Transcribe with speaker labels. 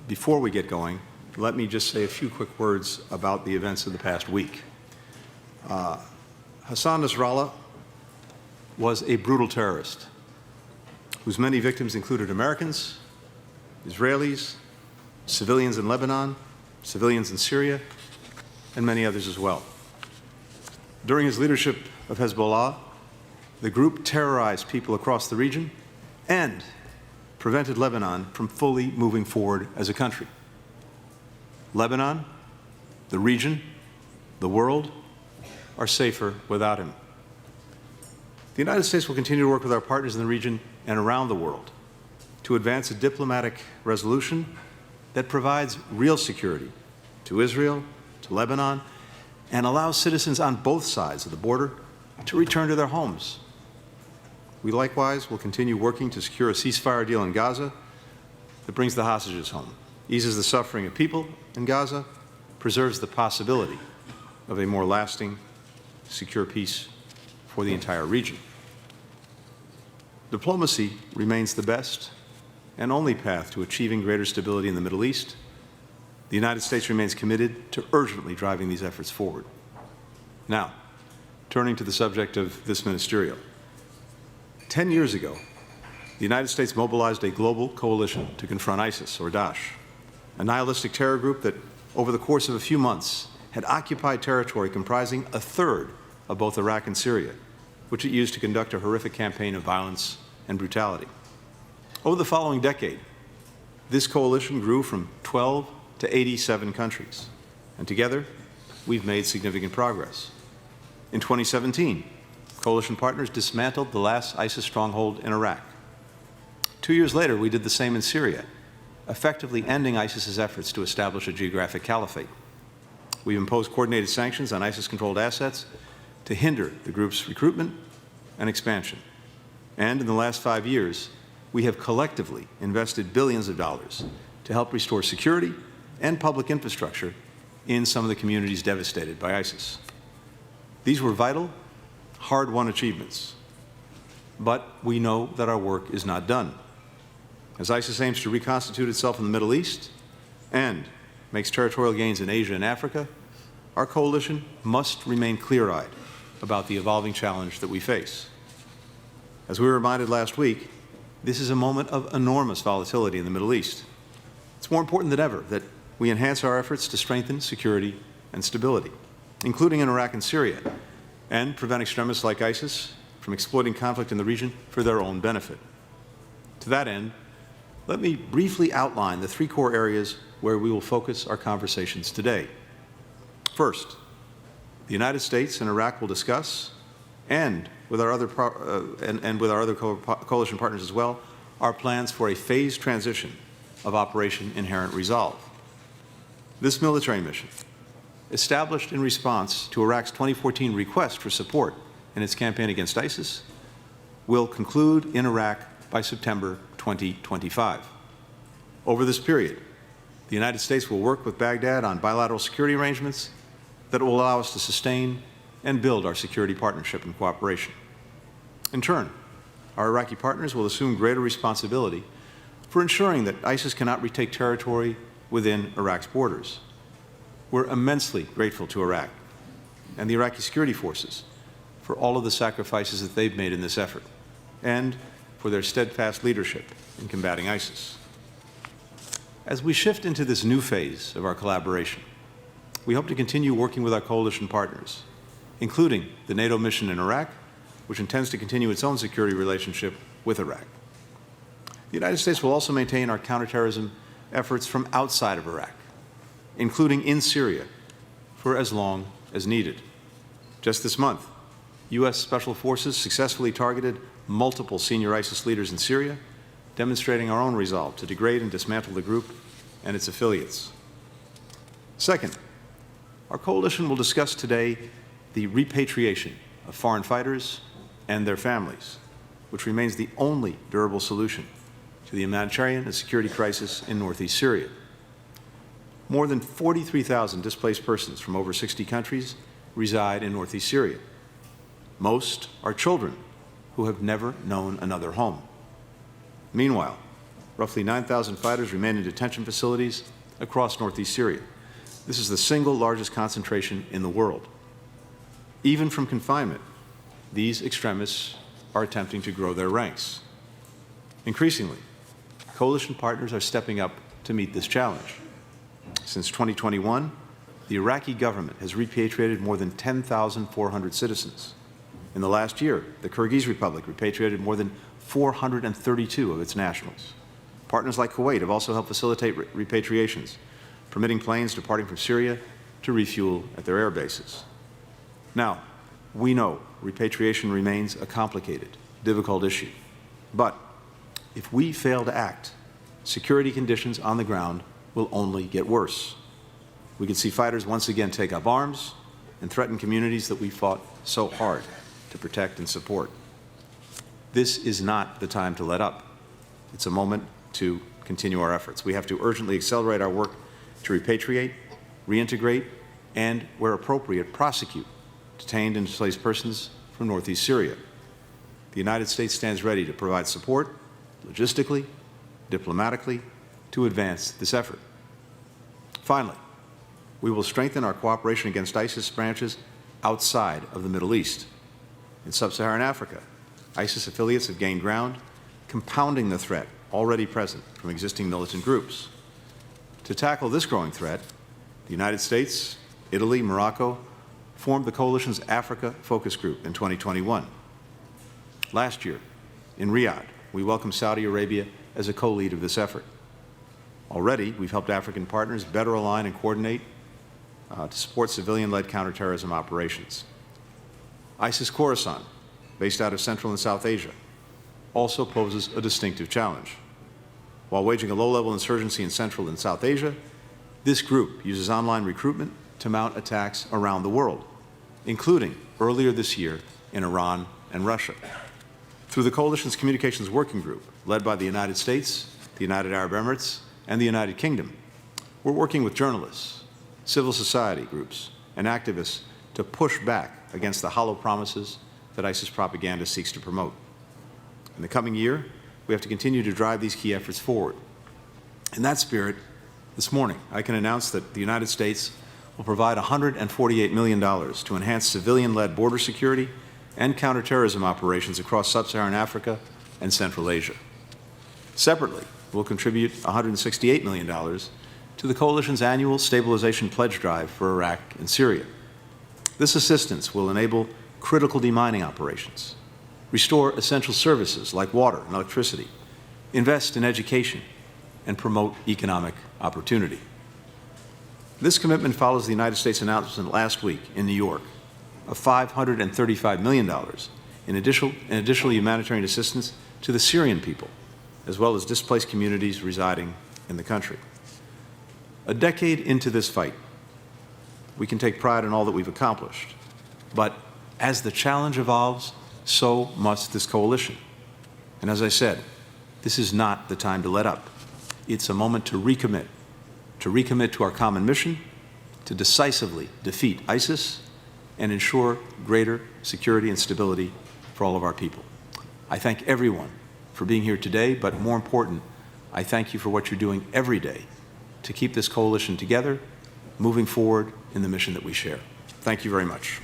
Speaker 1: before we get going, let me just say a few quick words about the events of the past week. Hassan Nasrallah was a brutal terrorist whose many victims included Americans, Israelis, civilians in Lebanon, civilians in Syria, and many others as well. During his leadership of Hezbollah, the group terrorized people across the region and prevented Lebanon from fully moving forward as a country. Lebanon, the region, the world are safer without him. The United States will continue to work with our partners in the region and around the world to advance a diplomatic resolution that provides real security to Israel, to Lebanon, and allows citizens on both sides of the border to return to their homes. We likewise will continue working to secure a ceasefire deal in Gaza that brings the hostages home, eases the suffering of people in Gaza, preserves the possibility of a more lasting, secure peace for the entire region. Diplomacy remains the best and only path to achieving greater stability in the Middle East. The United States remains committed to urgently driving these efforts forward. Now, turning to the subject of this ministerial. 10 years ago, the United States mobilized a global coalition to confront ISIS, or Daesh, a nihilistic terror group that, over the course of a few months, had occupied territory comprising a third of both Iraq and Syria, which it used to conduct a horrific campaign of violence and brutality. Over the following decade, this coalition grew from 12 to 87 countries, and together, we've made significant progress. In 2017, coalition partners dismantled the last ISIS stronghold in Iraq. 2 years later, we did the same in Syria, effectively ending ISIS's efforts to establish a geographic caliphate. We've imposed coordinated sanctions on ISIS-controlled assets to hinder the group's recruitment and expansion. And in the last 5 years, we have collectively invested billions of dollars to help restore security and public infrastructure in some of the communities devastated by ISIS. These were vital, hard-won achievements, but we know that our work is not done. As ISIS aims to reconstitute itself in the Middle East and makes territorial gains in Asia and Africa, our coalition must remain clear-eyed about the evolving challenge that we face. As we were reminded last week, this is a moment of enormous volatility in the Middle East. It's more important than ever that we enhance our efforts to strengthen security and stability, including in Iraq and Syria, and prevent extremists like ISIS from exploiting conflict in the region for their own benefit. To that end, let me briefly outline the 3 core areas where we will focus our conversations today. First, the United States and Iraq will discuss, and with our other coalition partners as well, our plans for a phased transition of Operation Inherent Resolve. This military mission, established in response to Iraq's 2014 request for support in its campaign against ISIS, will conclude in Iraq by September 2025. Over this period, the United States will work with Baghdad on bilateral security arrangements that will allow us to sustain and build our security partnership and cooperation. In turn, our Iraqi partners will assume greater responsibility for ensuring that ISIS cannot retake territory within Iraq's borders. We're immensely grateful to Iraq and the Iraqi security forces for all of the sacrifices that they've made in this effort and for their steadfast leadership in combating ISIS. As we shift into this new phase of our collaboration, we hope to continue working with our coalition partners, including the NATO mission in Iraq, which intends to continue its own security relationship with Iraq. The United States will also maintain our counterterrorism efforts from outside of Iraq, including in Syria, for as long as needed. Just this month, U.S. Special Forces successfully targeted multiple senior ISIS leaders in Syria, demonstrating our own resolve to degrade and dismantle the group and its affiliates. Second, our coalition will discuss today the repatriation of foreign fighters and their families, which remains the only durable solution to the humanitarian and security crisis in northeast Syria. More than 43,000 displaced persons from over 60 countries reside in northeast Syria. Most are children who have never known another home. Meanwhile, Roughly 9,000 fighters remain in detention facilities across northeast Syria. This is the single largest concentration in the world. Even from confinement, these extremists are attempting to grow their ranks. Increasingly, coalition partners are stepping up to meet this challenge. Since 2021, the Iraqi government has repatriated more than 10,400 citizens. In the last year, the Kyrgyz Republic repatriated more than 432 of its nationals. Partners like Kuwait have also helped facilitate repatriations, permitting planes departing from Syria to refuel at their air bases. Now, we know repatriation remains a complicated, difficult issue. But if we fail to act, security conditions on the ground will only get worse. We could see fighters once again take up arms and threaten communities that we fought so hard to protect and support. This is not the time to let up. It's a moment to continue our efforts. We have to urgently accelerate our work to repatriate, reintegrate, and, where appropriate, prosecute detained and displaced persons from northeast Syria. The United States stands ready to provide support, logistically, diplomatically, to advance this effort. Finally, we will strengthen our cooperation against ISIS branches outside of the Middle East. In sub-Saharan Africa, ISIS affiliates have gained ground, compounding the threat already present from existing militant groups. To tackle this growing threat, the United States, Italy, Morocco formed the coalition's Africa Focus Group in 2021. Last year, in Riyadh, we welcomed Saudi Arabia as a co-lead of this effort. Already, we've helped African partners better align and coordinate to support civilian-led counterterrorism operations. ISIS Khorasan, based out of Central and South Asia, also poses a distinctive challenge. While waging a low-level insurgency in Central and South Asia, this group uses online recruitment to mount attacks around the world, including earlier this year in Iran and Russia. Through the coalition's communications working group, led by the United States, the United Arab Emirates, and the United Kingdom, we're working with journalists, civil society groups, and activists to push back against the hollow promises that ISIS propaganda seeks to promote. In the coming year, we have to continue to drive these key efforts forward. In that spirit, this morning, I can announce that the United States will provide $148 million to enhance civilian-led border security and counterterrorism operations across sub-Saharan Africa and Central Asia. Separately, we'll contribute $168 million to the coalition's annual stabilization pledge drive for Iraq and Syria. This assistance will enable critical demining operations, restore essential services like water and electricity, invest in education, and promote economic opportunity. This commitment follows the United States announcement last week in New York of $535 million in additional humanitarian assistance to the Syrian people, as well as displaced communities residing in the country. A decade into this fight, we can take pride in all that we've accomplished. But as the challenge evolves, so must this coalition. And as I said, this is not the time to let up. It's a moment to recommit to our common mission, to decisively defeat ISIS and ensure greater security and stability for all of our people. I thank everyone for being here today, but more important, I thank you for what you're doing every day to keep this coalition together, moving forward in the mission that we share. Thank you very much.